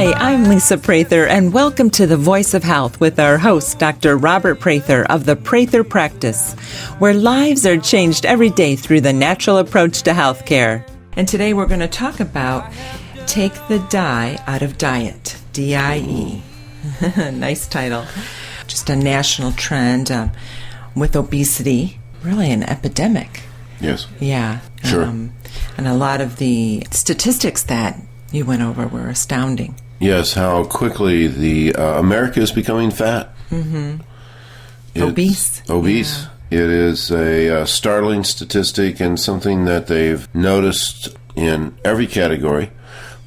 Hi, I'm Lisa Prather, and welcome to The Voice of Health with our host, Dr. Robert Prather of the Prather Practice, where lives are changed every day through the natural approach to healthcare. And today we're going to talk about Take the Dye Out of Diet, D-I-E. Nice title. Just a national trend with obesity, really an epidemic. Yes. Yeah. Sure. And a lot of the statistics that you went over were astounding. Yes, how quickly the America is becoming fat. Mm-hmm. Obese. Obese. Yeah. It is a startling statistic and something that they've noticed in every category.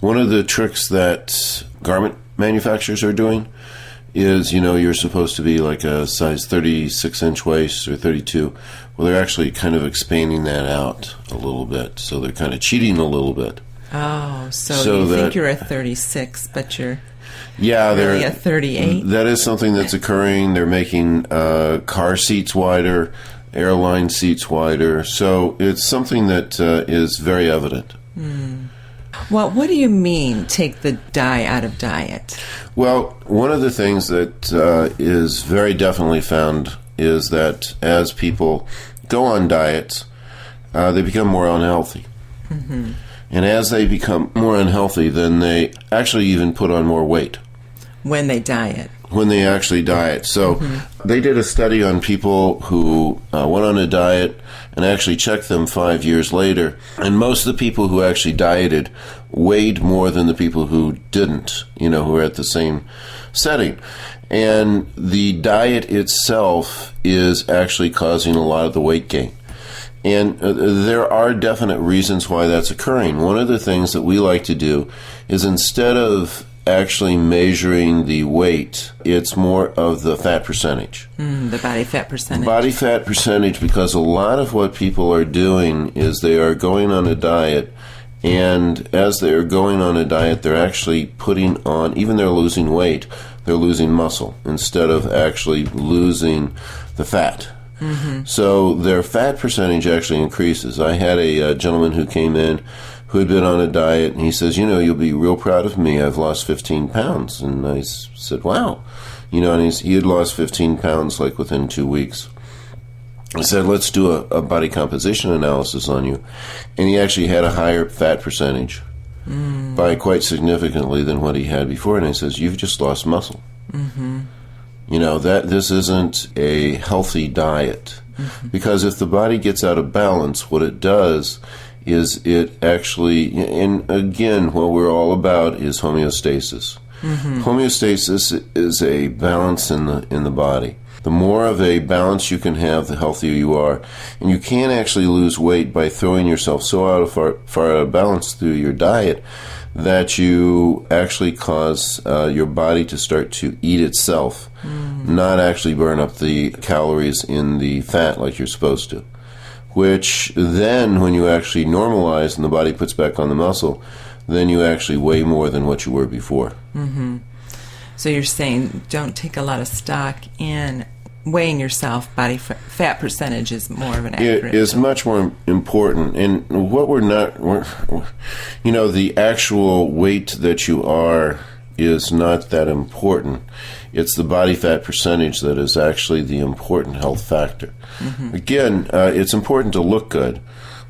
One of the tricks that garment manufacturers are doing is, you're supposed to be like a size 36-inch waist or 32. Well, they're actually kind of expanding that out a little bit. So they're kind of cheating a little bit. Oh, so you think you're a 36, but you're really a 38? That is something that's occurring. They're making car seats wider, airline seats wider. So it's something that is very evident. Well, what do you mean, take the dye out of diet? Well, one of the things that is very definitely found is that as people go on diets, they become more unhealthy. Mm-hmm. And as they become more unhealthy, then they actually even put on more weight. When they diet. When they actually diet. So they did a study on people who went on a diet and actually checked them 5 years later. And most of the people who actually dieted weighed more than the people who didn't, who were at the same setting. And the diet itself is actually causing a lot of the weight gain. And there are definite reasons why that's occurring. One of the things that we like to do is instead of actually measuring the weight, it's more of the fat percentage. The body fat percentage. Body fat percentage, because a lot of what people are doing is they are going on a diet, and as they're going on a diet, they're actually putting on, even they're losing weight, they're losing muscle instead of actually losing the fat. Mm-hmm. So their fat percentage actually increases. I had a gentleman who came in who had been on a diet, and he says, you'll be real proud of me. I've lost 15 pounds. And I said, wow. And he had lost 15 pounds like within 2 weeks. I said, let's do a body composition analysis on you. And he actually had a higher fat percentage by quite significantly than what he had before. And I says, you've just lost muscle. Mm-hmm. That this isn't a healthy diet. Mm-hmm. Because if the body gets out of balance, what it does is it actually, and again, what we're all about is homeostasis. Mm-hmm. Homeostasis is a balance in the body. The more of a balance you can have, the healthier you are. And you can't actually lose weight by throwing yourself so far out of balance through your diet that you actually cause your body to start to eat itself, not actually burn up the calories in the fat like you're supposed to. Which then, when you actually normalize and the body puts back on the muscle, then you actually weigh more than what you were before. Mm-hmm. So you're saying don't take a lot of stock in weighing yourself. Body fat percentage is more of an accurate. It is much more important. And what the actual weight that you are is not that important. It's the body fat percentage that is actually the important health factor. Mm-hmm. Again, it's important to look good,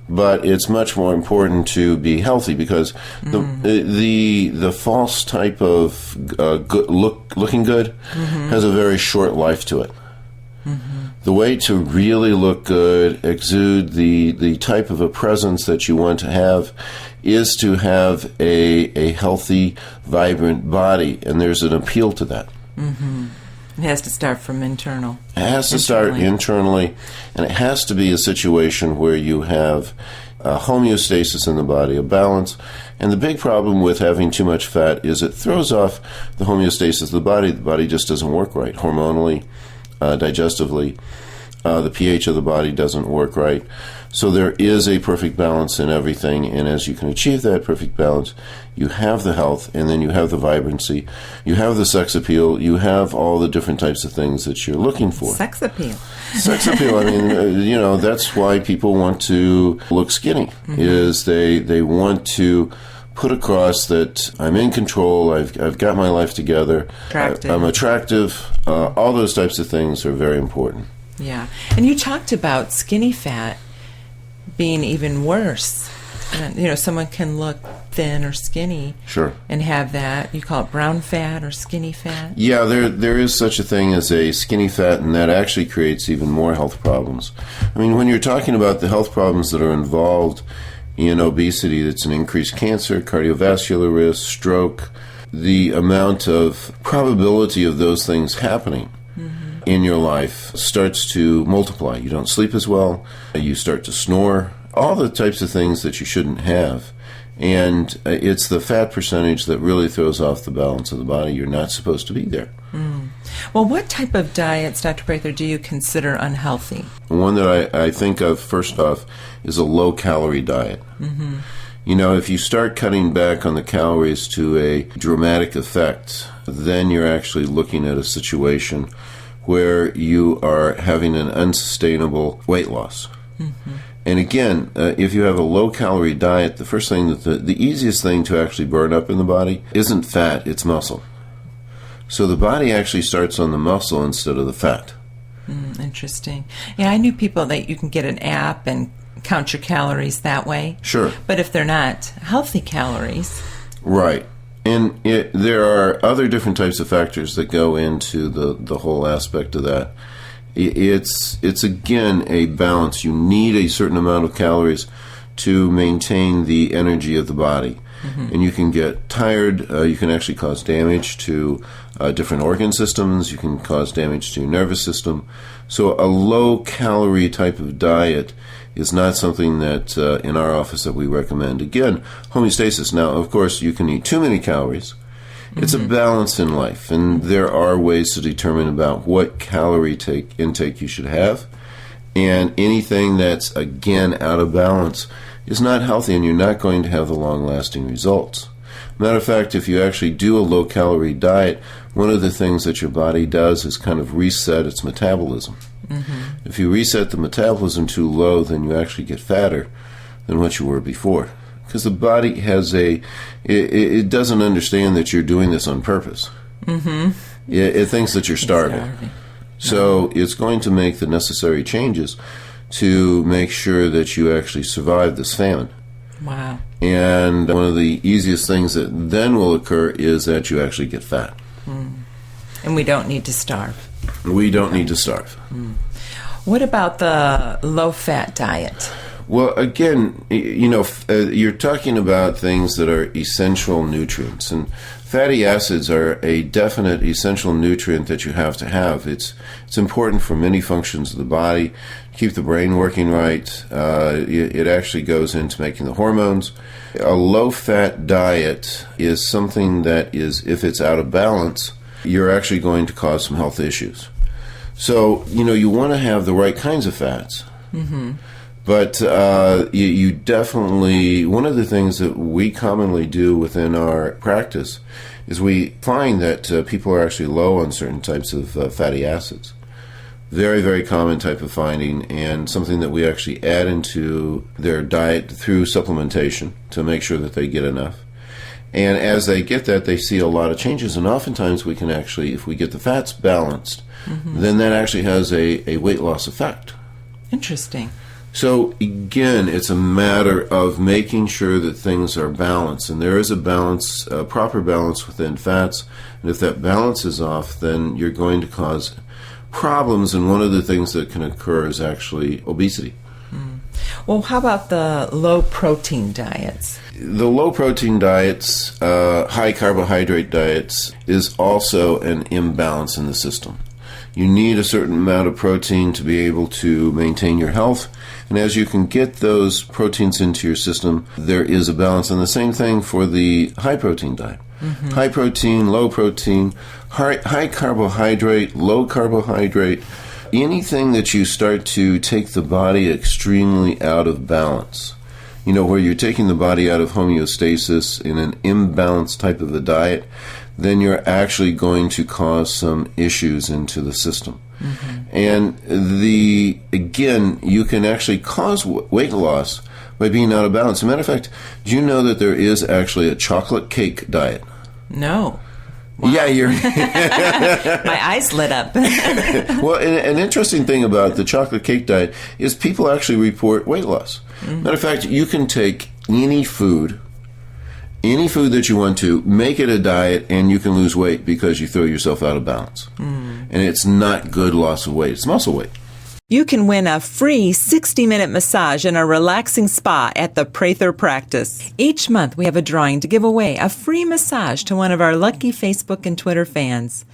but it's much more important to be healthy, because the false type of looking good has a very short life to it. Mm-hmm. The way to really look good, exude the type of a presence that you want to have, is to have a healthy, vibrant body, and there's an appeal to that. Mm-hmm. It has to start from internal. It has to start internally, and it has to be a situation where you have homeostasis in the body, a balance. And the big problem with having too much fat is it throws off the homeostasis of the body. The body just doesn't work right, hormonally, digestively. The pH of the body doesn't work right. So there is a perfect balance in everything, and as you can achieve that perfect balance, you have the health, and then you have the vibrancy, you have the sex appeal, you have all the different types of things that you're looking for. Sex appeal. Sex appeal, I mean, that's why people want to look skinny, is they want to put across that I'm in control, I've got my life together, I'm attractive, all those types of things are very important. Yeah. And you talked about skinny fat being even worse. Someone can look thin or skinny, sure, and have that. You call it brown fat or skinny fat? Yeah, there is such a thing as a skinny fat, and that actually creates even more health problems. I mean, when you're talking about the health problems that are involved in obesity, that's an increased cancer, cardiovascular risk, stroke, the amount of probability of those things happening in your life starts to multiply. You don't sleep as well, you start to snore, all the types of things that you shouldn't have. And it's the fat percentage that really throws off the balance of the body. You're not supposed to be there. Well, what type of diets, Dr. Prather, do you consider unhealthy? One that I think of, first off, is a low-calorie diet. If you start cutting back on the calories to a dramatic effect, then you're actually looking at a situation where you are having an unsustainable weight loss. And again, if you have a low-calorie diet, the first thing, the easiest thing to actually burn up in the body isn't fat, it's muscle. So the body actually starts on the muscle instead of the fat. Interesting. Yeah, I knew people that you can get an app and count your calories that way. Sure. But if they're not healthy calories... Right. And there are other different types of factors that go into the whole aspect of that. It's again a balance. You need a certain amount of calories to maintain the energy of the body. And you can get tired, you can actually cause damage to different organ systems, you can cause damage to your nervous system. So a low-calorie type of diet is not something that in our office that we recommend. Again, homeostasis. Now, of course, you can eat too many calories. It's a balance in life, and there are ways to determine about what calorie intake you should have. And anything that's, again, out of balance is not healthy, and you're not going to have the long-lasting results. Matter of fact, if you actually do a low-calorie diet, one of the things that your body does is kind of reset its metabolism. If you reset the metabolism too low, then you actually get fatter than what you were before. Because the body has it doesn't understand that you're doing this on purpose. It thinks that you're starving. So it's going to make the necessary changes to make sure that you actually survive this famine. Wow. And one of the easiest things that then will occur is that you actually get fat. And we don't need to starve. We don't need to starve. What about the low-fat diet? Well, again, you're talking about things that are essential nutrients, and fatty acids are a definite essential nutrient that you have to have. It's important for many functions of the body, keep the brain working right. It actually goes into making the hormones. A low-fat diet is something that is, if it's out of balance, you're actually going to cause some health issues. So, you want to have the right kinds of fats. But you definitely, one of the things that we commonly do within our practice is we find that people are actually low on certain types of fatty acids. Very, very common type of finding, and something that we actually add into their diet through supplementation to make sure that they get enough. And as they get that, they see a lot of changes, and oftentimes we can actually, if we get the fats balanced, then that actually has a weight loss effect. Interesting. So again, it's a matter of making sure that things are balanced, and there is a balance, a proper balance within fats, and if that balance is off, then you're going to cause problems, and one of the things that can occur is actually obesity. Well, how about the low-protein diets? The low-protein diets, high-carbohydrate diets, is also an imbalance in the system. You need a certain amount of protein to be able to maintain your health. And as you can get those proteins into your system, there is a balance. And the same thing for the high-protein diet. High protein, low protein, high carbohydrate, low carbohydrate. Anything that you start to take the body extremely out of balance, where you're taking the body out of homeostasis in an imbalanced type of a diet, then you're actually going to cause some issues into the system. And again, you can actually cause weight loss by being out of balance. As a matter of fact, do you know that there is actually a chocolate cake diet? No. Wow. Yeah, you're... My eyes lit up. Well, an interesting thing about the chocolate cake diet is people actually report weight loss. Matter of fact, you can take any food that you want to, make it a diet, and you can lose weight because you throw yourself out of balance. And it's not good loss of weight. It's muscle weight. You can win a free 60-minute massage in a relaxing spa at the Prather Practice. Each month, we have a drawing to give away a free massage to one of our lucky Facebook and Twitter fans.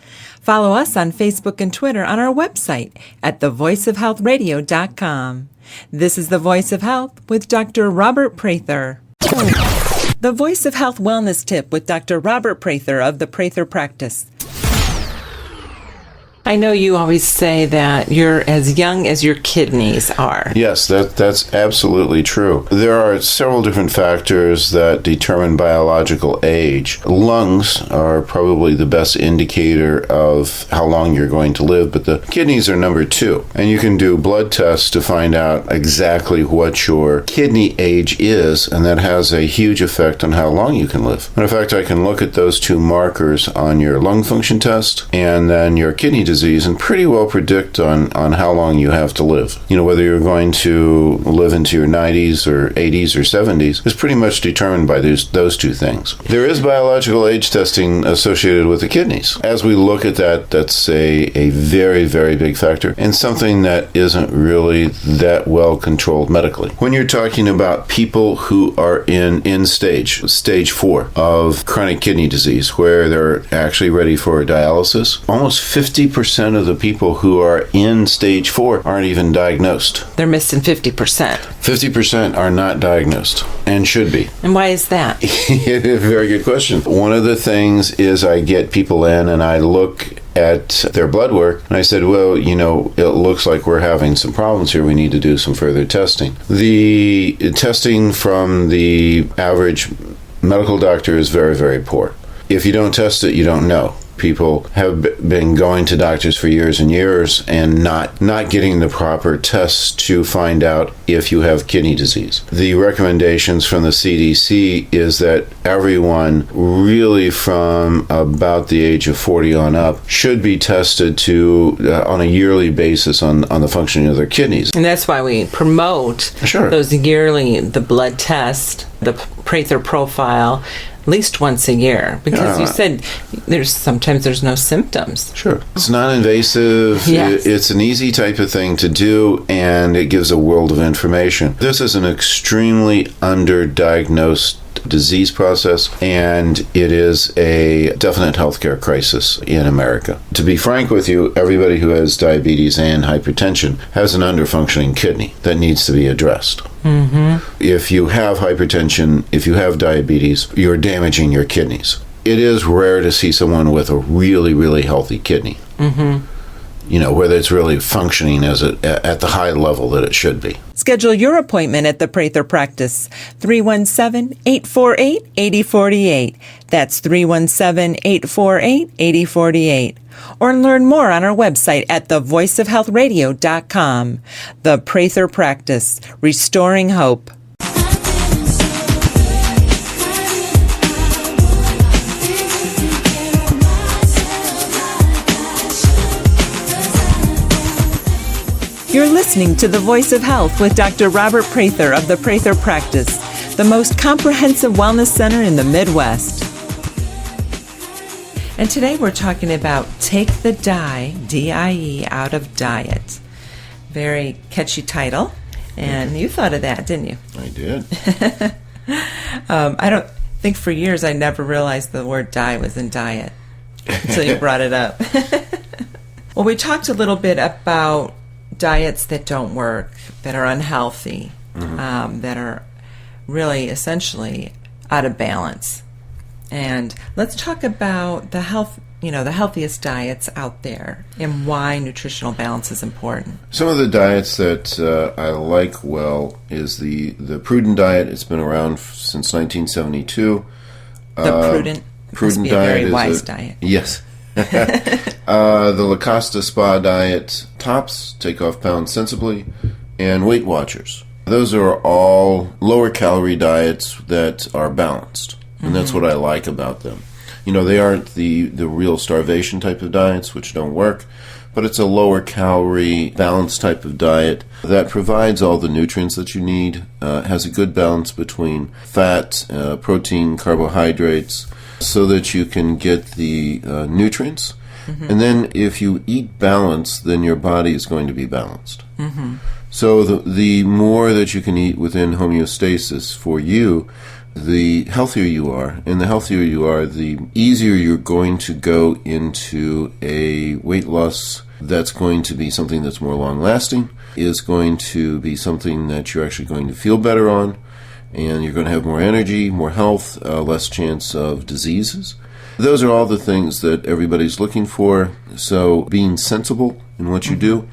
Follow us on Facebook and Twitter on our website at thevoiceofhealthradio.com. This is The Voice of Health with Dr. Robert Prather. The Voice of Health Wellness Tip with Dr. Robert Prather of the Prather Practice. I know you always say that you're as young as your kidneys are. Yes, that's absolutely true. There are several different factors that determine biological age. Lungs are probably the best indicator of how long you're going to live, but the kidneys are number 2. And you can do blood tests to find out exactly what your kidney age is, and that has a huge effect on how long you can live. Matter of fact, I can look at those 2 markers on your lung function test and then your kidney disease and pretty well predict on how long you have to live. You know, whether you're going to live into your 90s or 80s or 70s is pretty much determined by those 2 things. There is biological age testing associated with the kidneys. As we look at that, that's a very, very big factor and something that isn't really that well controlled medically. When you're talking about people who are in stage 4 of chronic kidney disease, where they're actually ready for dialysis, almost 50% of the people who are in stage 4 aren't even diagnosed. They're missing 50%. 50% are not diagnosed and should be. And why is that? Very good question. One of the things is I get people in and I look at their blood work and I said, well, you know, it looks like we're having some problems here. We need to do some further testing. The testing from the average medical doctor is very, very poor. If you don't test it, you don't know. People have been going to doctors for years and years and not getting the proper tests to find out if you have kidney disease. The recommendations from the CDC is that everyone really from about the age of 40 on up should be tested on a yearly basis on the functioning of their kidneys. And that's why we promote those yearly, the blood test, the Prather profile, at least once a year, because you said sometimes there's no symptoms. Sure. It's non-invasive. Yes. It's an easy type of thing to do, and it gives a world of information. This is an extremely underdiagnosed disease process, and it is a definite healthcare crisis in America. To be frank with you, everybody who has diabetes and hypertension has an underfunctioning kidney that needs to be addressed. If you have hypertension, if you have diabetes, you're damaging your kidneys. It is rare to see someone with a really, really healthy kidney. You know, whether it's really functioning at the high level that it should be. Schedule your appointment at the Prather Practice, 317-848-8048. That's 317-848-8048. Or learn more on our website at thevoiceofhealthradio.com. The Prather Practice, restoring hope. You're listening to The Voice of Health with Dr. Robert Prather of the Prather Practice, the most comprehensive wellness center in the Midwest. And today we're talking about take the dye, D-I-E, out of diet. Very catchy title. And you thought of that, didn't you? I did. I don't think for years I never realized the word dye was in diet until you brought it up. Well, we talked a little bit about diets that don't work, that are unhealthy, that are really essentially out of balance. And let's talk about the healthiest diets out there and why nutritional balance is important. Some of the diets that I like is the Prudent diet. It's been around since 1972. The Prudent must be diet a very wise diet. Yes. The La Costa Spa diet, TOPS, Take Off Pounds Sensibly, and Weight Watchers. Those are all lower calorie diets that are balanced. And that's what I like about them. They aren't the real starvation type of diets, which don't work, but it's a lower calorie, balanced type of diet that provides all the nutrients that you need, has a good balance between fat, protein, carbohydrates, so that you can get the nutrients. And then if you eat balanced, then your body is going to be balanced. So the more that you can eat within homeostasis for you, the healthier you are. And the healthier you are, the easier you're going to go into a weight loss that's going to be something that's more long-lasting, is going to be something that you're actually going to feel better on, and you're going to have more energy, more health, less chance of diseases. Those are all the things that everybody's looking for. So being sensible in what you do,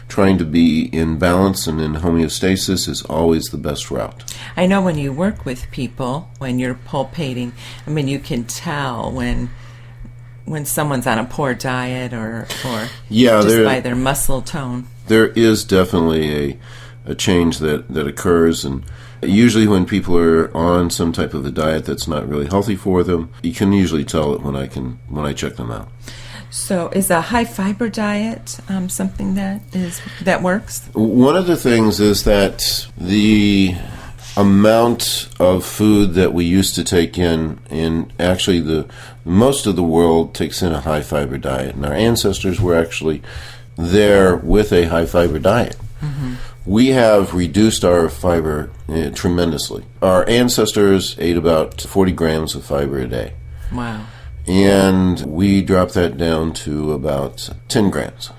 trying to be in balance and in homeostasis is always the best route. I know when you work with people, when you're pulpating, you can tell when someone's on a poor diet or just by their muscle tone. There is definitely a change that occurs, and usually when people are on some type of a diet that's not really healthy for them, you can usually tell it when I check them out. So is a high-fiber diet something that works? One of the things is that the amount of food that we used to take in, and actually most of the world takes in a high-fiber diet, and our ancestors were actually there with a high-fiber diet. We have reduced our fiber tremendously. Our ancestors ate about 40 grams of fiber a day. Wow. And we dropped that down to about 10 grams.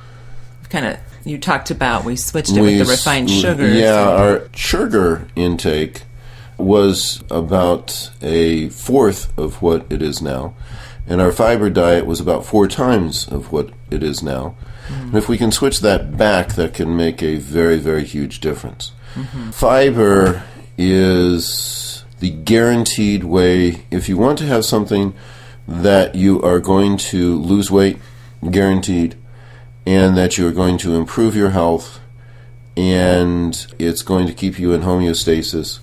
You talked about we switched it with the refined sugars. Yeah, our sugar intake was about a fourth of what it is now, and our fiber diet was about 4 times of what it is now. And if we can switch that back, that can make a very, very huge difference. Fiber is the guaranteed way, if you want to have something that you are going to lose weight, guaranteed, and that you are going to improve your health, and it's going to keep you in homeostasis,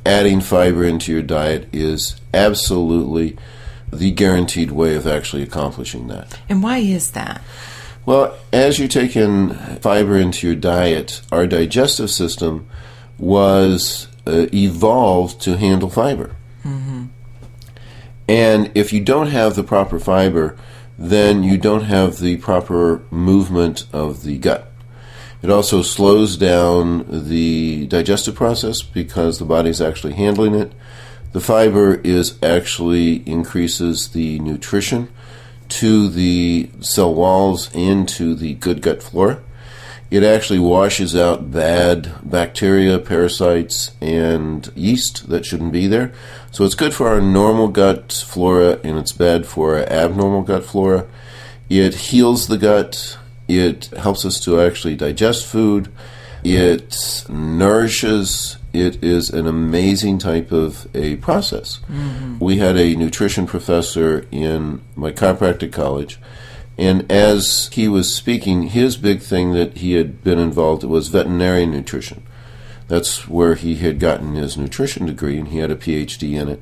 adding fiber into your diet is absolutely the guaranteed way of actually accomplishing that. And why is that? Well, as you take in fiber into your diet, our digestive system was evolved to handle fiber. And if you don't have the proper fiber, then you don't have the proper movement of the gut. It also slows down the digestive process because the body's actually handling it. The fiber actually increases the nutrition to the cell walls and to the good gut flora. It actually washes out bad bacteria, parasites, and yeast that shouldn't be there. So it's good for our normal gut flora, and it's bad for our abnormal gut flora. It heals the gut. It helps us to actually digest food. It nourishes. It is an amazing type of a process. We had a nutrition professor in my chiropractic college, and as he was speaking, his big thing that he had been involved in was veterinary nutrition. That's where he had gotten his nutrition degree, and he had a PhD in it.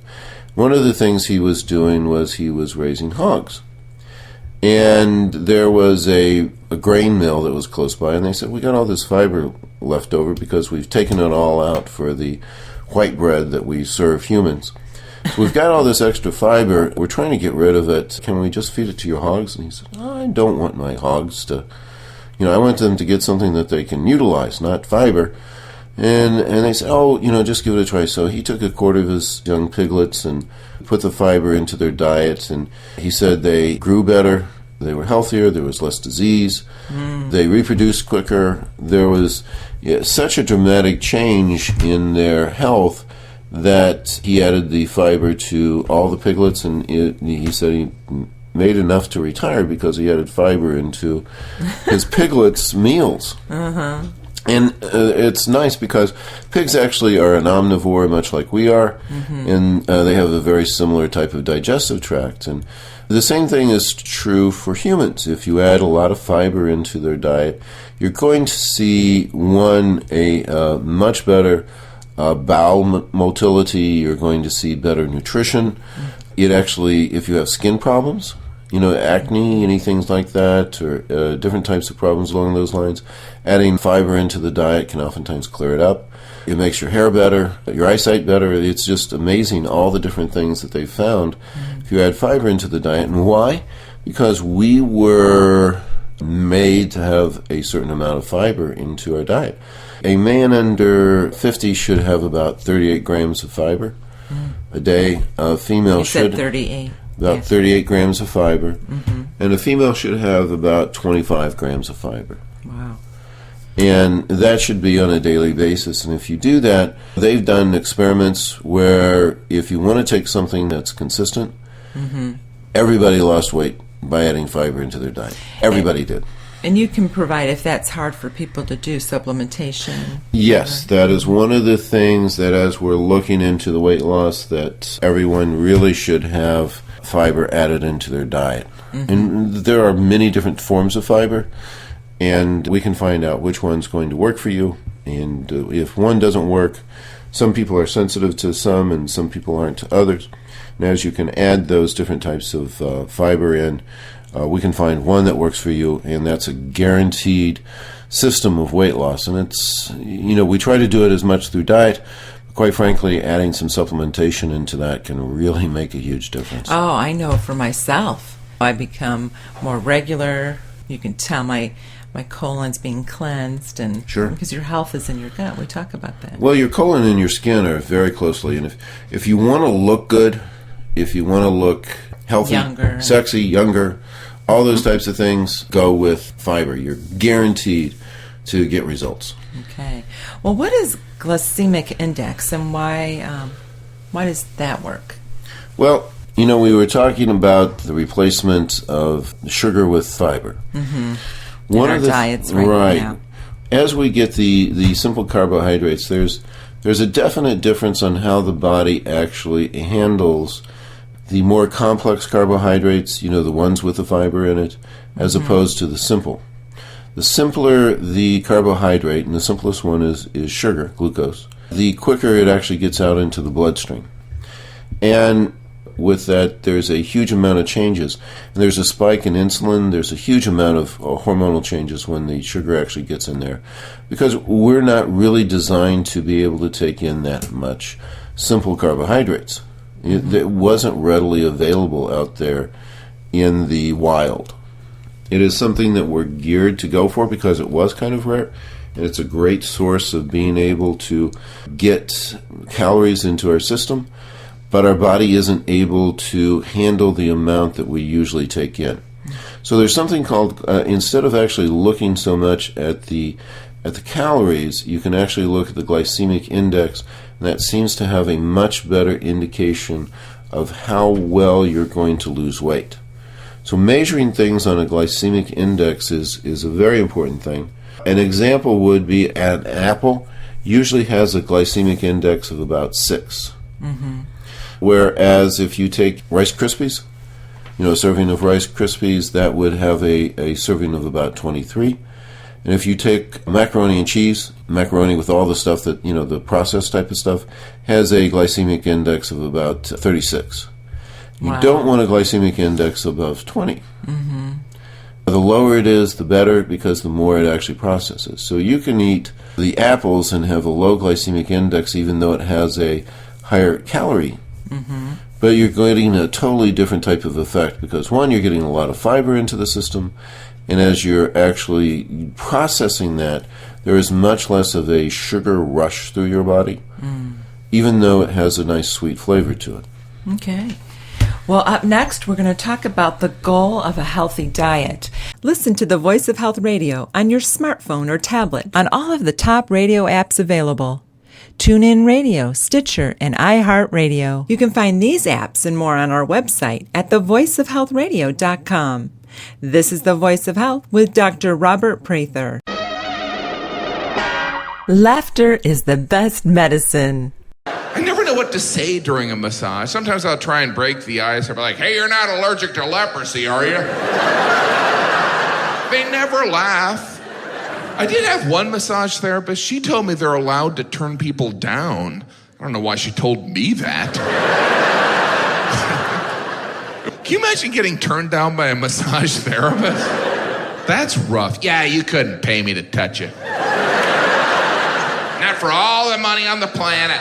One of the things he was doing was he was raising hogs. And there was a grain mill that was close by, and they said, we got all this fiber left over because we've taken it all out for the white bread that we serve humans. So we've got all this extra fiber. We're trying to get rid of it. Can we just feed it to your hogs? And he said, I don't want my hogs to, I want them to get something that they can utilize, not fiber. And they said, just give it a try. So he took a quarter of his young piglets and put the fiber into their diet, and he said they grew better, they were healthier, there was less disease, they reproduced quicker. There was such a dramatic change in their health that he added the fiber to all the piglets, and he said he made enough to retire because he added fiber into his piglets' meals. And it's nice because pigs actually are an omnivore, much like we are, and they have a very similar type of digestive tract. And the same thing is true for humans. If you add a lot of fiber into their diet, you're going to see, a much better bowel motility. You're going to see better nutrition. It actually, if you have skin problems, acne, any things like that, or different types of problems along those lines, adding fiber into the diet can oftentimes clear it up. It makes your hair better, your eyesight better. It's just amazing all the different things that they've found if you add fiber into the diet. And why? Because we were made to have a certain amount of fiber into our diet. A man under 50 should have about 38 grams of fiber a day. A female should... You said 38. About 38 grams of fiber. And a female should have about 25 grams of fiber. Wow. And that should be on a daily basis. And if you do that, they've done experiments where if you want to take something that's consistent, everybody lost weight by adding fiber into their diet. Everybody did. And you can provide, if that's hard for people to do, supplementation. Yes, that is one of the things that as we're looking into the weight loss, that everyone really should have fiber added into their diet. And there are many different forms of fiber, and we can find out which one's going to work for you. And if one doesn't work, some people are sensitive to some and some people aren't to others. And as you can add those different types of fiber in, we can find one that works for you, and that's a guaranteed system of weight loss. And it's, we try to do it as much through diet. Quite frankly, adding some supplementation into that can really make a huge difference. Oh, I know for myself. I become more regular. You can tell my colon's being cleansed, and sure, because your health is in your gut. We talk about that. Well, your colon and your skin are very closely, and if you want to look good, if you want to look healthy, younger, sexy, younger, all those types of things, go with fiber. You're guaranteed to get results. Okay. Well, what is glycemic index, and why does that work? Well, we were talking about the replacement of sugar with fiber. One of our diets right now. As we get the simple carbohydrates, there's a definite difference on how the body actually handles the more complex carbohydrates, the ones with the fiber in it, as opposed to the simple. The simpler the carbohydrate, and the simplest one is sugar, glucose, the quicker it actually gets out into the bloodstream. And with that, there's a huge amount of changes. And there's a spike in insulin. There's a huge amount of hormonal changes when the sugar actually gets in there, because we're not really designed to be able to take in that much simple carbohydrates. It wasn't readily available out there in the wild. It is something that we're geared to go for because it was kind of rare, and it's a great source of being able to get calories into our system, but our body isn't able to handle the amount that we usually take in. So there's something called, instead of actually looking so much at the calories, you can actually look at the glycemic index, and that seems to have a much better indication of how well you're going to lose weight. So measuring things on a glycemic index is a very important thing. An example would be an apple usually has a glycemic index of about 6. Whereas if you take Rice Krispies, a serving of Rice Krispies, that would have a serving of about 23. And if you take macaroni and cheese, macaroni with all the stuff that, the processed type of stuff, has a glycemic index of about 36. You don't want a glycemic index above 20. The lower it is, the better, because the more it actually processes. So you can eat the apples and have a low glycemic index even though it has a higher calorie. But you're getting a totally different type of effect because, one, you're getting a lot of fiber into the system, and as you're actually processing that, there is much less of a sugar rush through your body, even though it has a nice sweet flavor to it. Okay. Well, up next, we're going to talk about the goal of a healthy diet. Listen to the Voice of Health Radio on your smartphone or tablet on all of the top radio apps available. TuneIn Radio, Stitcher, and iHeartRadio. You can find these apps and more on our website at thevoiceofhealthradio.com. This is The Voice of Health with Dr. Robert Prather. Laughter is the best medicine. I never know what to say during a massage. Sometimes I'll try and break the ice. I'll be like, hey, you're not allergic to leprosy, are you? They never laugh. I did have one massage therapist. She told me they're allowed to turn people down. I don't know why she told me that. Can you imagine getting turned down by a massage therapist? That's rough. Yeah, you couldn't pay me to touch you. Not for all the money on the planet.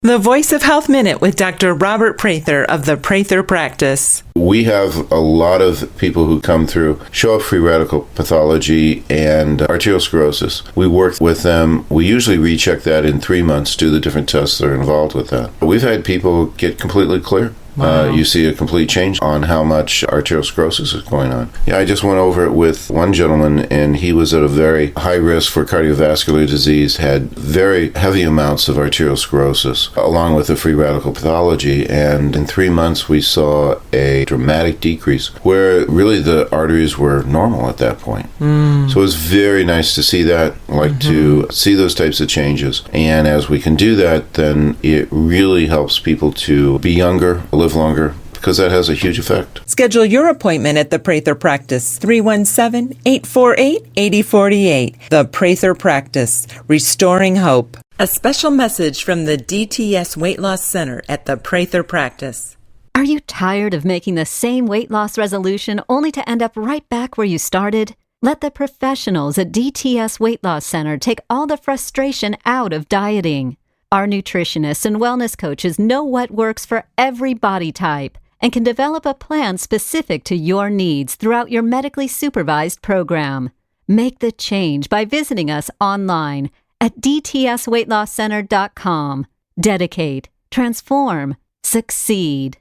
The Voice of Health Minute with Dr. Robert Prather of the Prather Practice. We have a lot of people who come through, show up free radical pathology and arteriosclerosis. We work with them. We usually recheck that in 3 months, do the different tests that are involved with that. We've had people get completely clear. Wow. You see a complete change on how much arteriosclerosis is going on. Yeah, I just went over it with one gentleman, and he was at a very high risk for cardiovascular disease, had very heavy amounts of arteriosclerosis, along with the free radical pathology, and in 3 months we saw a dramatic decrease, where really the arteries were normal at that point. So it was very nice to see that, to see those types of changes, and as we can do that, then it really helps people to be younger, live longer, because that has a huge effect. Schedule your appointment at the Prather Practice, 317-848-8048. The Prather Practice, restoring hope. A special message from the DTS Weight Loss Center at the Prather Practice. Are you tired of making the same weight loss resolution only to end up right back where you started? Let the professionals at DTS Weight Loss Center take all the frustration out of dieting. Our nutritionists and wellness coaches know what works for every body type and can develop a plan specific to your needs throughout your medically supervised program. Make the change by visiting us online at dtsweightlosscenter.com. Dedicate, transform, succeed.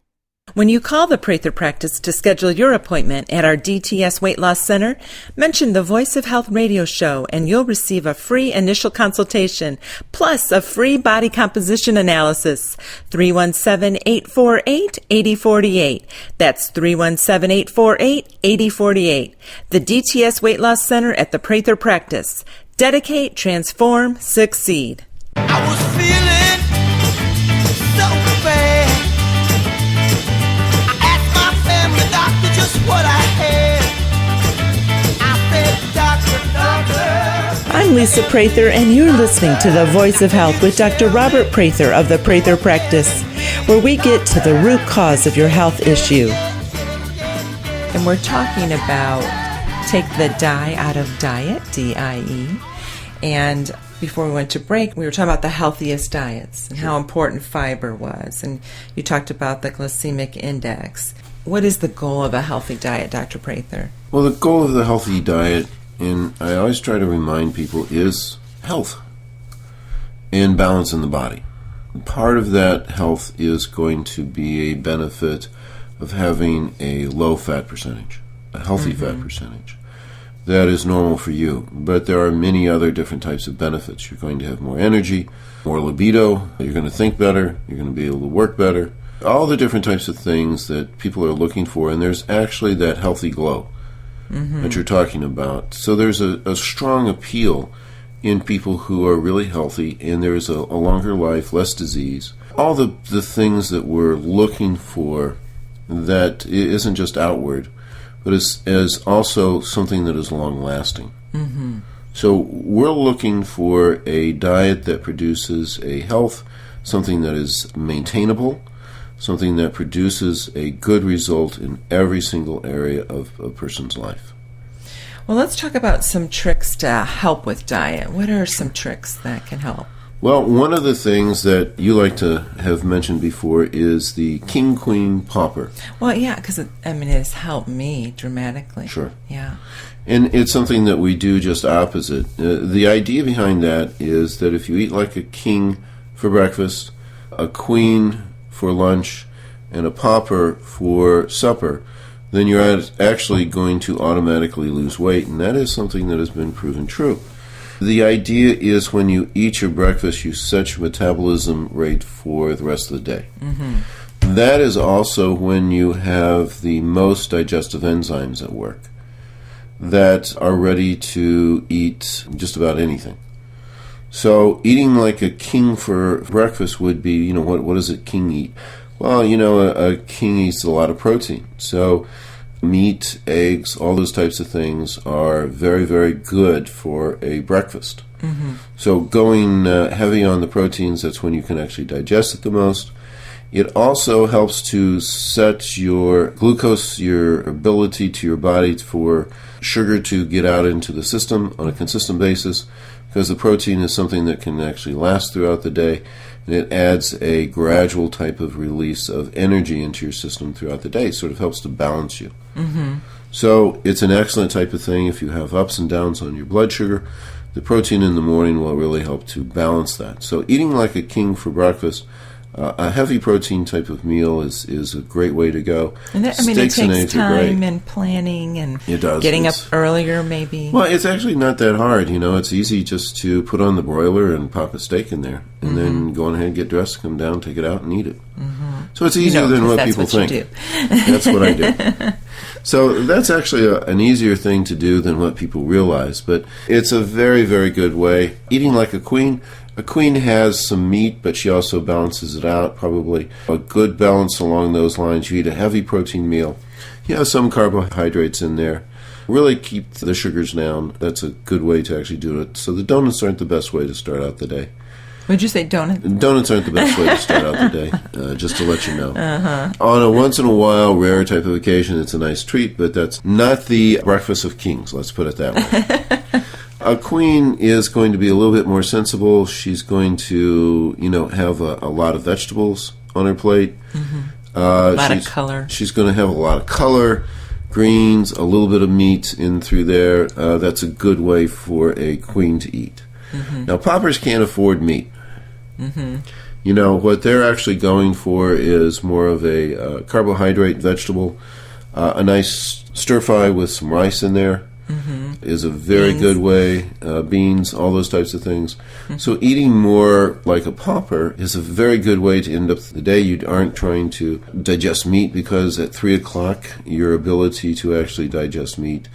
When you call the Prather Practice to schedule your appointment at our DTS Weight Loss Center, mention the Voice of Health radio show and you'll receive a free initial consultation, plus a free body composition analysis. 317-848-8048. That's 317-848-8048. The DTS Weight Loss Center at the Prather Practice. Dedicate, transform, succeed. I was feeling so bad. What I had. I said, doctor. I'm Lisa Prather, and you're listening to The Voice of Health with Dr. Robert Prather of the Prather Practice, where we get to the root cause of your health issue. And we're talking about take the dye out of diet, D-I-E. And before we went to break, we were talking about the healthiest diets and how important fiber was. And you talked about the glycemic index. What is the goal of a healthy diet, Dr. Prather? Well, the goal of the healthy diet, and I always try to remind people, is health and balance in the body. Part of that health is going to be a benefit of having a low fat percentage, a healthy fat percentage. That is normal for you, but there are many other different types of benefits. You're going to have more energy, more libido, you're going to think better, you're going to be able to work better. All the different types of things that people are looking for, and there's actually that healthy glow that you're talking about. So there's a strong appeal in people who are really healthy, and there's a longer life, less disease. All the things that we're looking for that isn't just outward, but is also something that is long-lasting. So we're looking for a diet that produces a health, something that is maintainable, something that produces a good result in every single area of a person's life. Well, let's talk about some tricks to help with diet. What are some tricks that can help? Well, one of the things that you like to have mentioned before is the King Queen Pauper. Well, yeah, because it has helped me dramatically. Sure. Yeah. And it's something that we do just opposite. The idea behind that is that if you eat like a king for breakfast, a queen for lunch, and a pauper for supper, then you're actually going to automatically lose weight, and that is something that has been proven true. The idea is when you eat your breakfast, you set your metabolism rate for the rest of the day. That is also when you have the most digestive enzymes at work. that are ready to eat just about anything. So eating like a king for breakfast would be, what does a king eat? Well, a king eats a lot of protein. So meat, eggs, all those types of things are very, very good for a breakfast. Mm-hmm. So going heavy on the proteins, that's when you can actually digest it the most. It also helps to set your glucose, your ability to your body for sugar to get out into the system on a consistent basis, because the protein is something that can actually last throughout the day, and it adds a gradual type of release of energy into your system throughout the day. It sort of helps to balance you. Mm-hmm. So it's an excellent type of thing if you have ups and downs on your blood sugar. The protein in the morning will really help to balance that. So eating like a king for breakfast, a heavy protein type of meal is a great way to go. And it takes time and planning and getting up earlier maybe. Well, it's actually not that hard. It's easy just to put on the broiler and pop a steak in there, and mm-hmm. then go on ahead and get dressed, come down, take it out, and eat it. Mm-hmm. So it's easier than what people think. That's what I do. So that's actually an easier thing to do than what people realize, but it's a very, very good way. Eating like a queen. A queen has some meat, but she also balances it out, probably a good balance along those lines. You eat a heavy protein meal. You have some carbohydrates in there. Really keep the sugars down. That's a good way to actually do it. So the donuts aren't the best way to start out the day. Would you say donuts? Donuts aren't the best way to start out the day, just to let you know. Uh-huh. On a once-in-a-while, rare type of occasion, it's a nice treat, but that's not the breakfast of kings, let's put it that way. A queen is going to be a little bit more sensible. She's going to, have a lot of vegetables on her plate. Mm-hmm. A lot of color. She's going to have a lot of color, greens, a little bit of meat in through there. That's a good way for a queen to eat. Mm-hmm. Now, paupers can't afford meat. Mm-hmm. What they're actually going for is more of a carbohydrate vegetable. A nice stir-fry with some rice in there. Mm-hmm. Is a very good way. Beans, all those types of things. Mm-hmm. So eating more like a pauper is a very good way to end up the day. You aren't trying to digest meat, because at 3 o'clock your ability to actually digest meat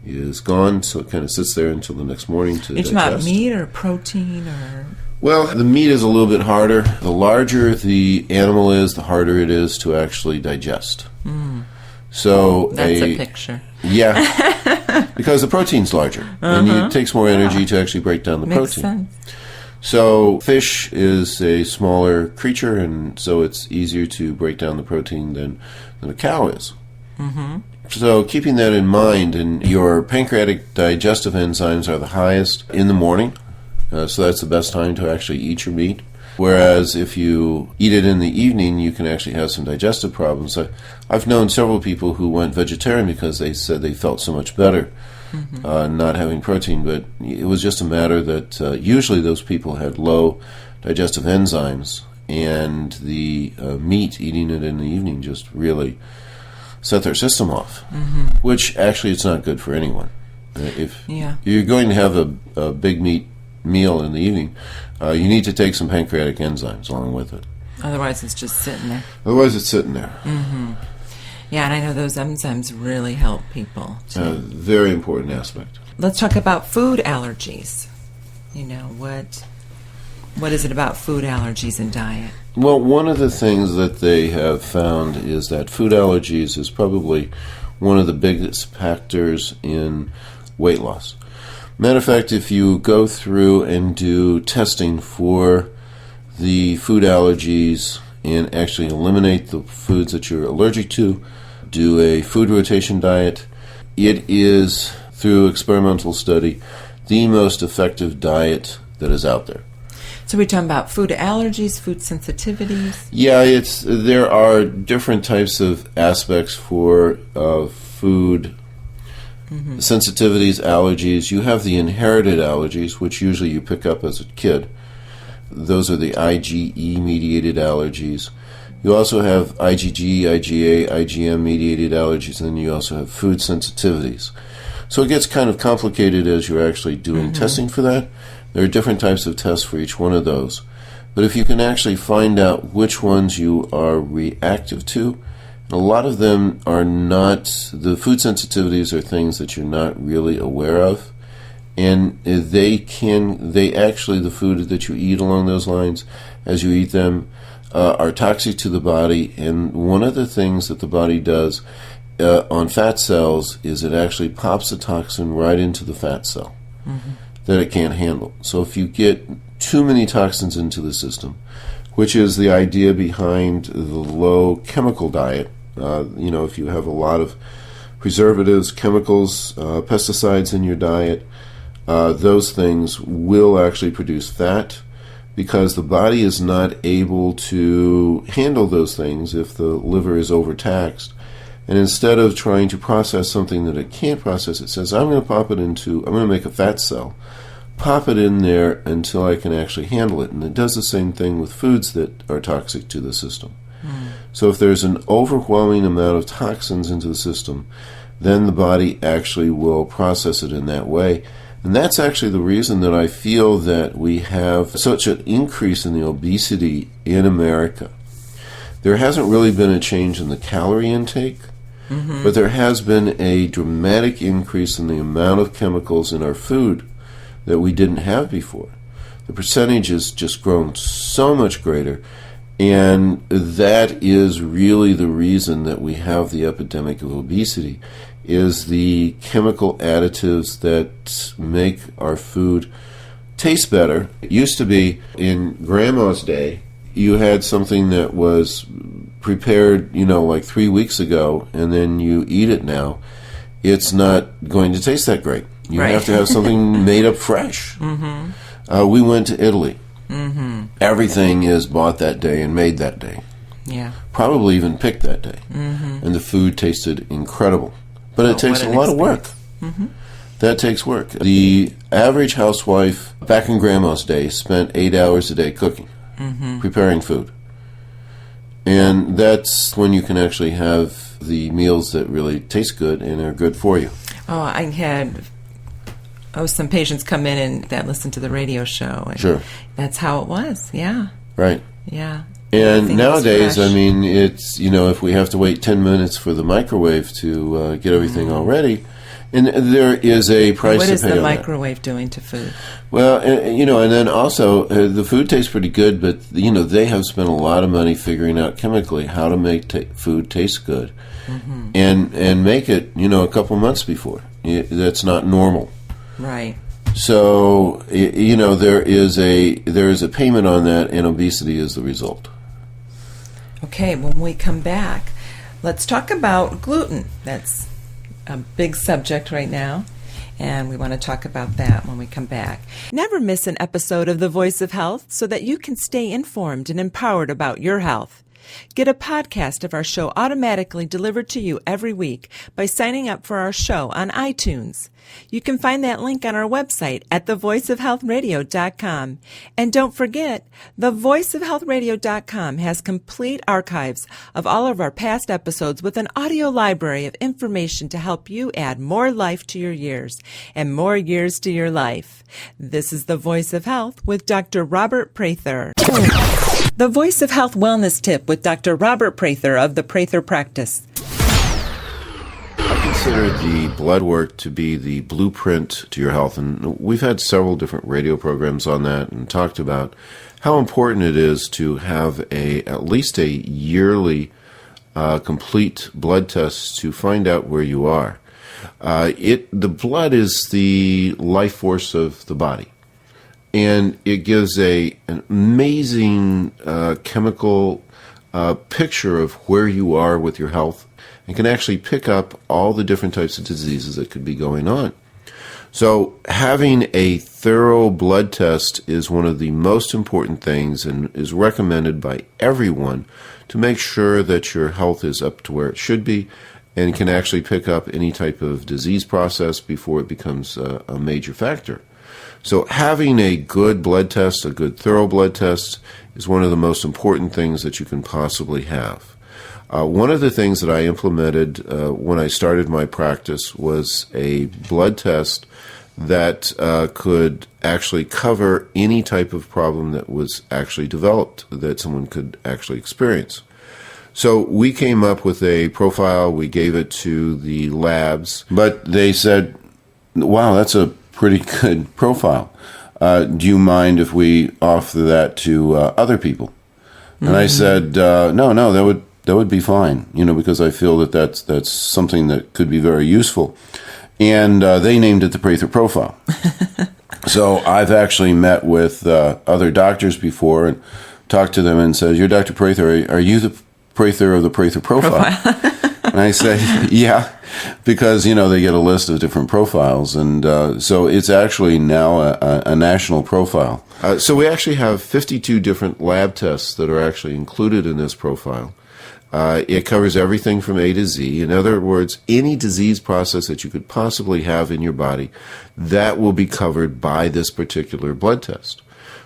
is gone. So it kind of sits there until the next morning to digest. It's about meat or protein or... Well, the meat is a little bit harder. The larger the animal is, the harder it is to actually digest. Mm. So that's a picture. Yeah, because the protein's larger, and it takes more energy to actually break down the protein. Sense. So fish is a smaller creature, and so it's easier to break down the protein than a cow is. Mm-hmm. So keeping that in mind, and your pancreatic digestive enzymes are the highest in the morning, so that's the best time to actually eat your meat. Whereas if you eat it in the evening, you can actually have some digestive problems. I've known several people who went vegetarian because they said they felt so much better not having protein, but it was just a matter that usually those people had low digestive enzymes, and the meat, eating it in the evening, just really set their system off, which actually it's not good for anyone. If you're going to have a big meat meal in the evening, you need to take some pancreatic enzymes along with it. Otherwise, it's just sitting there. Mm-hmm. Yeah, and I know those enzymes really help people. Very important aspect. Let's talk about food allergies. What is it about food allergies and diet? Well, one of the things that they have found is that food allergies is probably one of the biggest factors in weight loss. Matter of fact, if you go through and do testing for the food allergies and actually eliminate the foods that you're allergic to, do a food rotation diet, it is, through experimental study, the most effective diet that is out there. So we're talking about food allergies, food sensitivities? Yeah, there are different types of aspects for food sensitivities, allergies. You have the inherited allergies, which usually you pick up as a kid. Those are the IgE-mediated allergies. You also have IgG, IgA, IgM-mediated allergies, and then you also have food sensitivities. So it gets kind of complicated as you're actually doing testing for that. There are different types of tests for each one of those. But if you can actually find out which ones you are reactive to, A lot of them are not, the food sensitivities are things that you're not really aware of. And they actually, the food that you eat along those lines, as you eat them, are toxic to the body. And one of the things that the body does on fat cells is it actually pops a toxin right into the fat cell that it can't handle. So if you get too many toxins into the system, which is the idea behind the low chemical diet, if you have a lot of preservatives, chemicals, pesticides in your diet, those things will actually produce fat because the body is not able to handle those things if the liver is overtaxed. And instead of trying to process something that it can't process, it says, I'm going to make a fat cell, pop it in there until I can actually handle it. And it does the same thing with foods that are toxic to the system. So if there's an overwhelming amount of toxins into the system, then the body actually will process it in that way. And that's actually the reason that I feel that we have such an increase in the obesity in America. There hasn't really been a change in the calorie intake, but there has been a dramatic increase in the amount of chemicals in our food that we didn't have before. The percentage has just grown so much greater, and that is really the reason that we have the epidemic of obesity, is the chemical additives that make our food taste better. It used to be, in Grandma's day, you had something that was prepared, like 3 weeks ago, and then you eat it now. It's not going to taste that great. You have to have something made up fresh. We went to Italy. Everything is bought that day and made that day. Yeah. Probably even picked that day. And the food tasted incredible. But it takes a lot of work. That takes work. The average housewife back in Grandma's day spent 8 hours a day cooking, preparing food. And that's when you can actually have the meals that really taste good and are good for you. Oh, I had some patients come in and that listen to the radio show. And sure. That's how it was, yeah. Right. Yeah. And nowadays, it's, if we have to wait 10 minutes for the microwave to get everything all ready, and there is a price to pay on that. What is the microwave doing to food? Well, and then also, the food tastes pretty good, but, they have spent a lot of money figuring out chemically how to make food taste good and make it, a couple months before. That's not normal. Right. So, there is a payment on that, and obesity is the result. Okay, when we come back, let's talk about gluten. That's a big subject right now, and we want to talk about that when we come back. Never miss an episode of The Voice of Health so that you can stay informed and empowered about your health. Get a podcast of our show automatically delivered to you every week by signing up for our show on iTunes. You can find that link on our website at thevoiceofhealthradio.com. And don't forget, thevoiceofhealthradio.com has complete archives of all of our past episodes with an audio library of information to help you add more life to your years and more years to your life. This is The Voice of Health with Dr. Robert Prather. The Voice of Health Wellness Tip with Dr. Robert Prather of the Prather Practice. I consider the blood work to be the blueprint to your health, and we've had several different radio programs on that and talked about how important it is to have at least a yearly complete blood test to find out where you are. The blood is the life force of the body. And it gives an amazing chemical picture of where you are with your health and can actually pick up all the different types of diseases that could be going on. So having a thorough blood test is one of the most important things and is recommended by everyone to make sure that your health is up to where it should be and can actually pick up any type of disease process before it becomes a major factor. So having a good blood test, a good thorough blood test, is one of the most important things that you can possibly have. One of the things that I implemented when I started my practice was a blood test that could actually cover any type of problem that was actually developed that someone could actually experience. So we came up with a profile. We gave it to the labs, but they said, wow, that's a pretty good profile. Do you mind if we offer that to other people? And I said, no, that would be fine, because I feel that that's something that could be very useful. And they named it the Prather profile. So I've actually met with other doctors before and talked to them and said, "You're Dr. Prather. Are you the Prather of the Prather profile?" And I say, "Yeah," because they get a list of different profiles, and so it's actually now a national profile. So we actually have 52 different lab tests that are actually included in this profile. It covers everything from A to Z. In other words, any disease process that you could possibly have in your body, that will be covered by this particular blood test.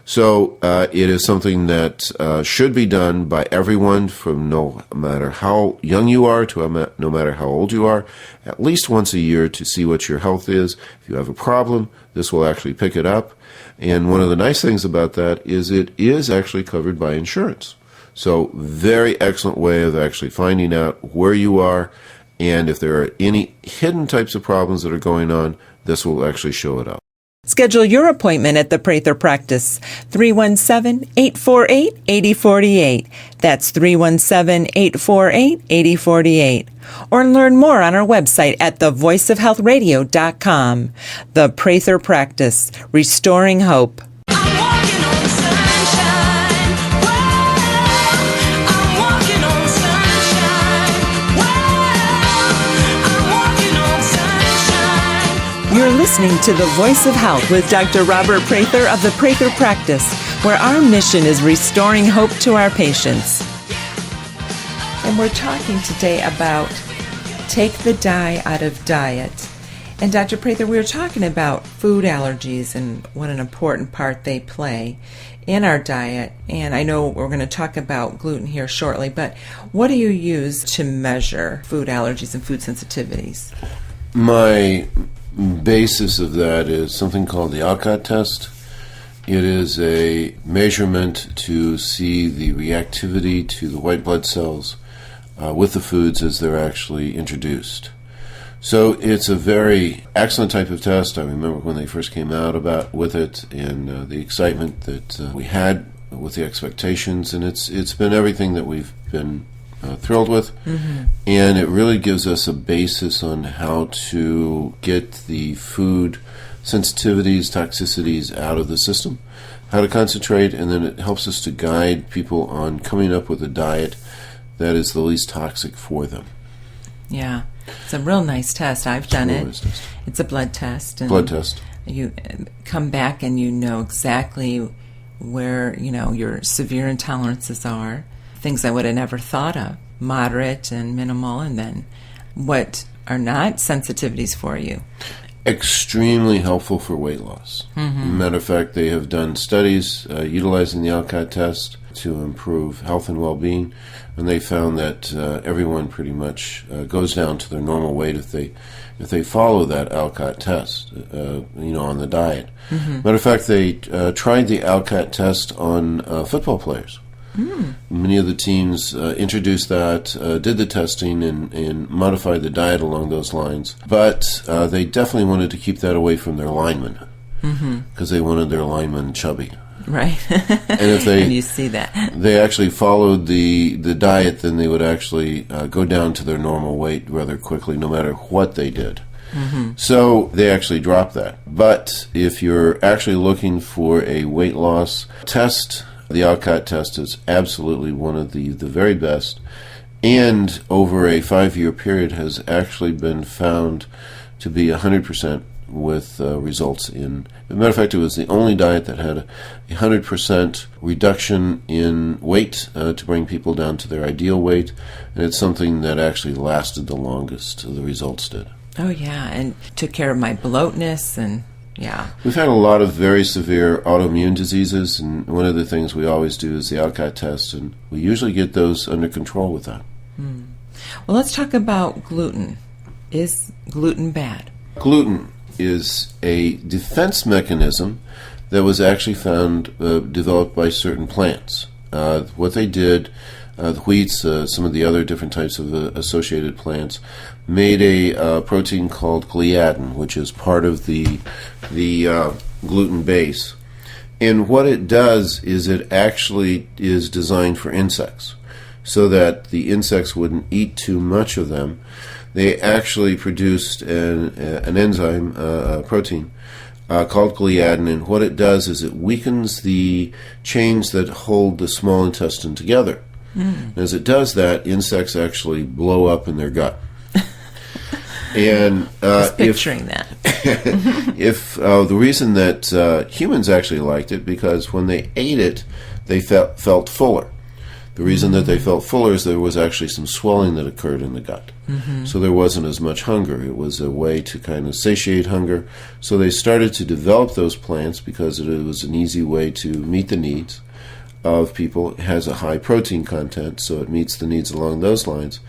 So it is something that should be done by everyone, from no matter how young you are to no matter how old you are, at least once a year, to see what your health is. If you have a problem, this will actually pick it up. And one of the nice things about that is it is actually covered by insurance. So very excellent way of actually finding out where you are, and if there are any hidden types of problems that are going on, this will actually show it up. Schedule your appointment at the Prather Practice, 317-848-8048. That's 317-848-8048. Or learn more on our website at thevoiceofhealthradio.com. The Prather Practice, restoring hope. I'm walking on sunshine. Whoa, I'm walking on sunshine. Whoa, I'm walking on sunshine. You're listening to The Voice of Health with Dr. Robert Prather of the Prather Practice, where our mission is restoring hope to our patients. And we're talking today about take the dye out of diet. And Dr. Prather, we were talking about food allergies and what an important part they play in our diet. And I know we're going to talk about gluten here shortly, but what do you use to measure food allergies and food sensitivities? My basis of that is something called the Alcott test. It is a measurement to see the reactivity to the white blood cells with the foods as they're actually introduced. So it's a very excellent type of test. I remember when they first came out with it, and the excitement that we had with the expectations, and it's been everything that we've been thrilled with. Mm-hmm. And it really gives us a basis on how to get the food sensitivities, toxicities out of the system, how to concentrate, and then it helps us to guide people on coming up with a diet that is the least toxic for them. Yeah, it's a real nice test. I've done it. It's a blood test. And blood test. You come back and you know exactly where your severe intolerances are, things I would have never thought of, moderate and minimal, and then what are not sensitivities for you. Extremely helpful for weight loss. Mm-hmm. Matter of fact, they have done studies utilizing the Alcott test to improve health and well-being, and they found that everyone pretty much goes down to their normal weight if they follow that Alcott test, on the diet. Mm-hmm. Matter of fact, they tried the Alcott test on football players. Many of the teams introduced that, did the testing, and modified the diet along those lines. But they definitely wanted to keep that away from their linemen, because they wanted their linemen chubby. Right. And if and you see that. They actually followed the diet, then they would actually go down to their normal weight rather quickly, no matter what they did. Mm-hmm. So they actually dropped that. But if you're actually looking for a weight loss test, the Alcott test is absolutely one of the very best, and over a 5-year period has actually been found to be 100% with results in... As a matter of fact, it was the only diet that had a 100% reduction in weight to bring people down to their ideal weight, and it's something that actually lasted the longest, the results did. Oh, yeah, and took care of my bloatness and... Yeah. We've had a lot of very severe autoimmune diseases, and one of the things we always do is the Alcott test, and we usually get those under control with that. Well, let's talk about gluten. Is gluten bad? Gluten is a defense mechanism that was actually found, developed by certain plants. What they did the wheats, some of the other different types of associated plants, made a protein called gliadin, which is part of the gluten base. And what it does is it actually is designed for insects, so that the insects wouldn't eat too much of them. They actually produced an enzyme, protein, called gliadin, and what it does is it weakens the chains that hold the small intestine together. As it does that, insects actually blow up in their gut. And Just picturing that. if the reason that humans actually liked it, because when they ate it, they felt fuller. The reason that they felt fuller is there was actually some swelling that occurred in the gut. So there wasn't as much hunger. It was a way to kind of satiate hunger. So they started to develop those plants because it was an easy way to meet the needs of people. It has a high protein content, so it meets the needs along those lines.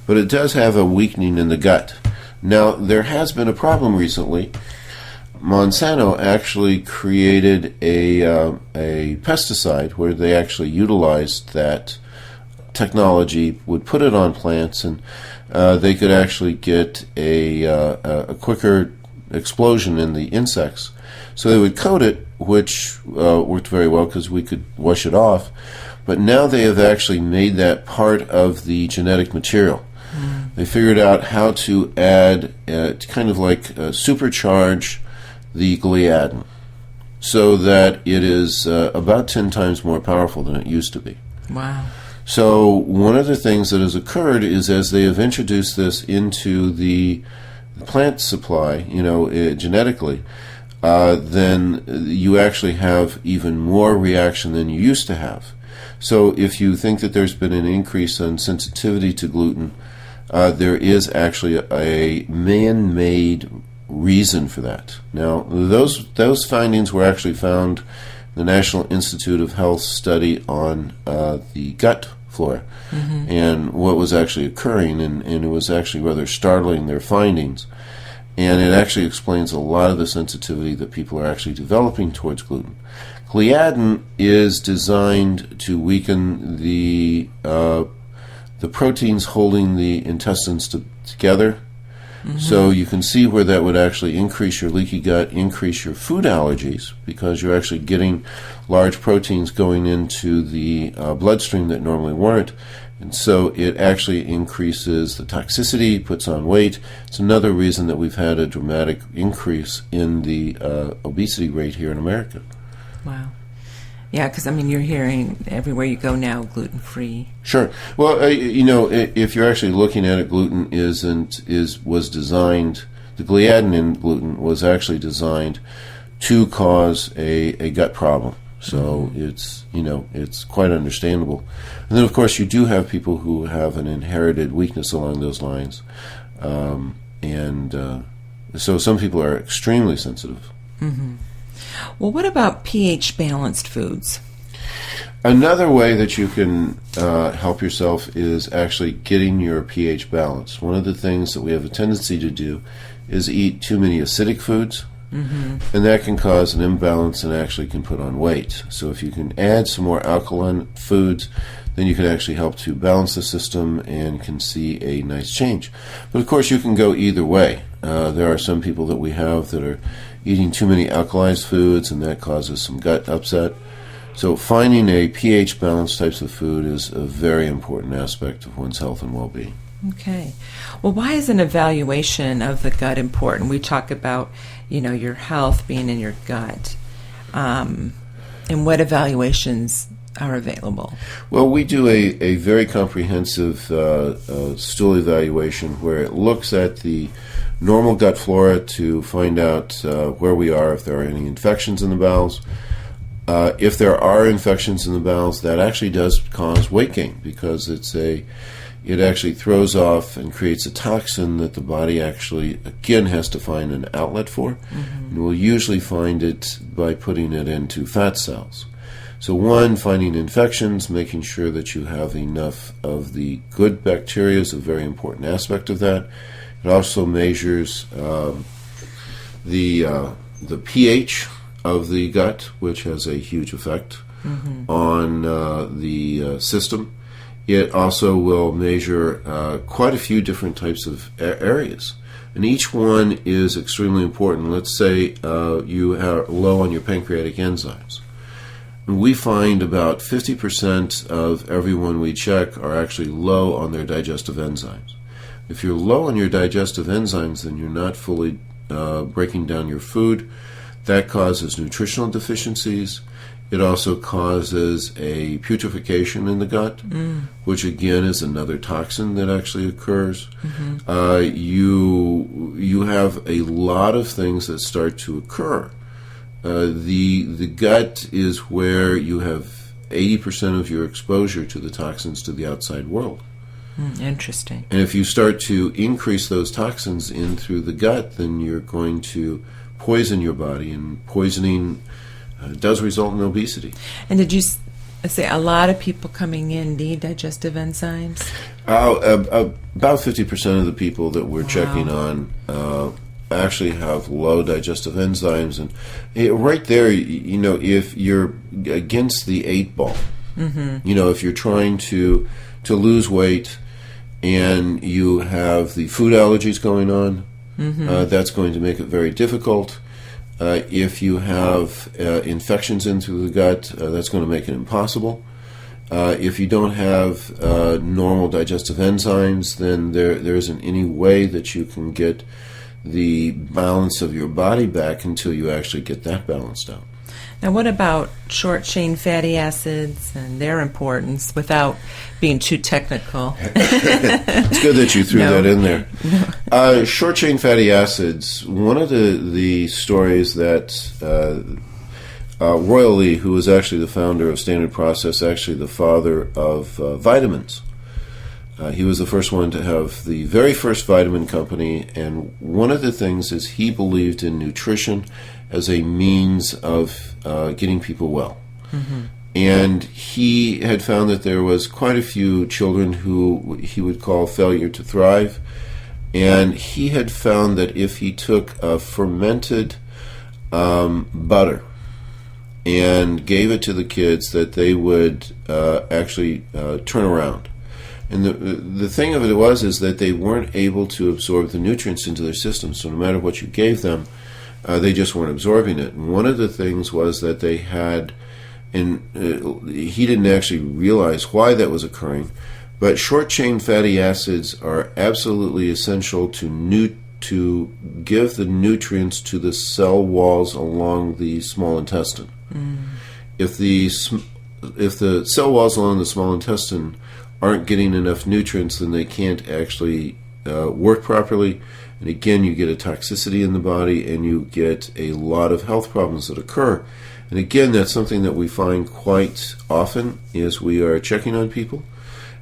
But it does have a weakening in the gut. Now, there has been a problem recently. Monsanto actually created a pesticide where they actually utilized that technology, would put it on plants, and they could actually get a quicker explosion in the insects. So they would coat it, which worked very well because we could wash it off. But now they have actually made that part of the genetic material. They figured out how to add, kind of like supercharge the gliadin, so that it is about 10 times more powerful than it used to be. Wow. So one of the things that has occurred is as they have introduced this into the plant supply, genetically, then you actually have even more reaction than you used to have. So if you think that there's been an increase in sensitivity to gluten, there is actually a man-made reason for that. Now, those findings were actually found in the National Institute of Health study on the gut flora and what was actually occurring, and it was actually rather startling, their findings. And it actually explains a lot of the sensitivity that people are actually developing towards gluten. Gliadin is designed to weaken the proteins holding the intestines together. So you can see where that would actually increase your leaky gut, increase your food allergies, because you're actually getting large proteins going into the bloodstream that normally weren't. And so it actually increases the toxicity, puts on weight. It's another reason that we've had a dramatic increase in the obesity rate here in America. Wow. Yeah, because you're hearing everywhere you go now, gluten-free. Sure. Well, if you're actually looking at it, gluten was designed. The gliadin in gluten was actually designed to cause a gut problem. So it's quite understandable. And then, of course, you do have people who have an inherited weakness along those lines, so some people are extremely sensitive. Well, what about pH-balanced foods? Another way that you can help yourself is actually getting your pH balance. One of the things that we have a tendency to do is eat too many acidic foods, and that can cause an imbalance and actually can put on weight. So if you can add some more alkaline foods, then you can actually help to balance the system and can see a nice change. But of course, you can go either way. There are some people that we have that are eating too many alkalized foods, and that causes some gut upset. So finding a pH balanced types of food is a very important aspect of one's health and well-being. Okay. Well, why is an evaluation of the gut important? We talk about, your health being in your gut. And what evaluations are available? Well, we do a very comprehensive stool evaluation where it looks at the normal gut flora to find out where we are, if there are any infections in the bowels. If there are infections in the bowels, that actually does cause weight gain, because it actually throws off and creates a toxin that the body actually, again, has to find an outlet for. And we'll usually find it by putting it into fat cells. So one, finding infections, making sure that you have enough of the good bacteria is a very important aspect of that. It also measures the pH of the gut, which has a huge effect on the system. It also will measure quite a few different types of areas. And each one is extremely important. Let's say you are low on your pancreatic enzymes. And we find about 50% of everyone we check are actually low on their digestive enzymes. If you're low on your digestive enzymes, then you're not fully breaking down your food. That causes nutritional deficiencies. It also causes a putrefaction in the gut, which again is another toxin that actually occurs. You have a lot of things that start to occur. The gut is where you have 80% of your exposure to the toxins to the outside world. Interesting. And if you start to increase those toxins in through the gut, then you're going to poison your body, and poisoning does result in obesity. And did you say a lot of people coming in need digestive enzymes? About 50% of the people that we're checking on actually have low digestive enzymes. And right there, if you're against the 8 ball, if you're trying to lose weight and you have the food allergies going on, that's going to make it very difficult. If you have infections in through the gut, that's going to make it impossible. If you don't have normal digestive enzymes, then there isn't any way that you can get the balance of your body back until you actually get that balanced out. Now, what about short-chain fatty acids and their importance without being too technical? It's good that you threw that in there. Short-chain fatty acids, one of the stories that Roy Lee, who was actually the founder of Standard Process, actually the father of vitamins. He was the first one to have the very first vitamin company, and one of the things is he believed in nutrition as a means of getting people well. And he had found that there was quite a few children who he would call failure to thrive, and he had found that if he took fermented butter and gave it to the kids, that they would actually turn around. And the thing of it is that they weren't able to absorb the nutrients into their system, so no matter what you gave them, they just weren't absorbing it. And one of the things was that they had, and he didn't actually realize why that was occurring, but short-chain fatty acids are absolutely essential to give the nutrients to the cell walls along the small intestine. If the cell walls along the small intestine aren't getting enough nutrients, then they can't actually work properly. And again, you get a toxicity in the body, and you get a lot of health problems that occur. And again, that's something that we find quite often as we are checking on people.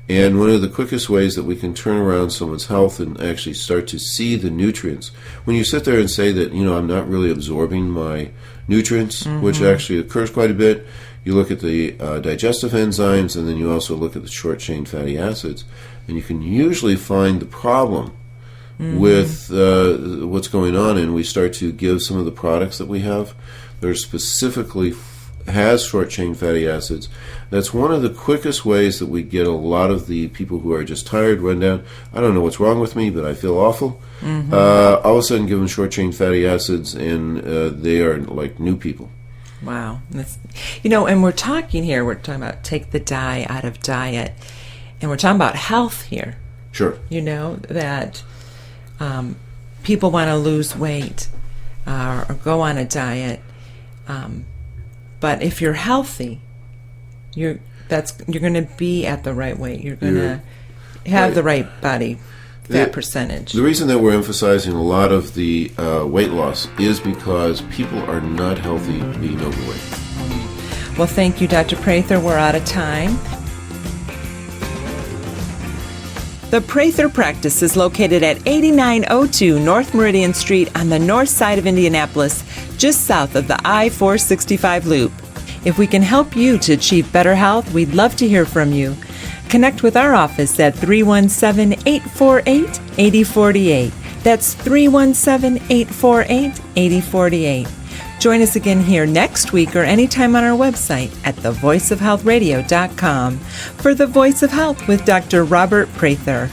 And one of the quickest ways that we can turn around someone's health and actually start to see the nutrients, when you sit there and say that, I'm not really absorbing my nutrients, which actually occurs quite a bit, you look at the digestive enzymes, and then you also look at the short-chain fatty acids, and you can usually find the problem with what's going on, and we start to give some of the products that we have that are specifically has short-chain fatty acids. That's one of the quickest ways that we get a lot of the people who are just tired, run down, I don't know what's wrong with me, but I feel awful. All of a sudden give them short-chain fatty acids, and they are like new people. Wow. And we're talking about take the dye out of diet, and we're talking about health here. Sure. That people want to lose weight or go on a diet, but if you're healthy, you're going to be at the right weight. You're going to have the right body fat percentage. The reason that we're emphasizing a lot of the weight loss is because people are not healthy being overweight. Well, thank you, Dr. Prather. We're out of time. The Prather practice is located at 8902 North Meridian Street on the north side of Indianapolis, just south of the I-465 loop. If we can help you to achieve better health, we'd love to hear from you. Connect with our office at 317-848-8048. That's 317-848-8048. Join us again here next week or anytime on our website at thevoiceofhealthradio.com for The Voice of Health with Dr. Robert Prather.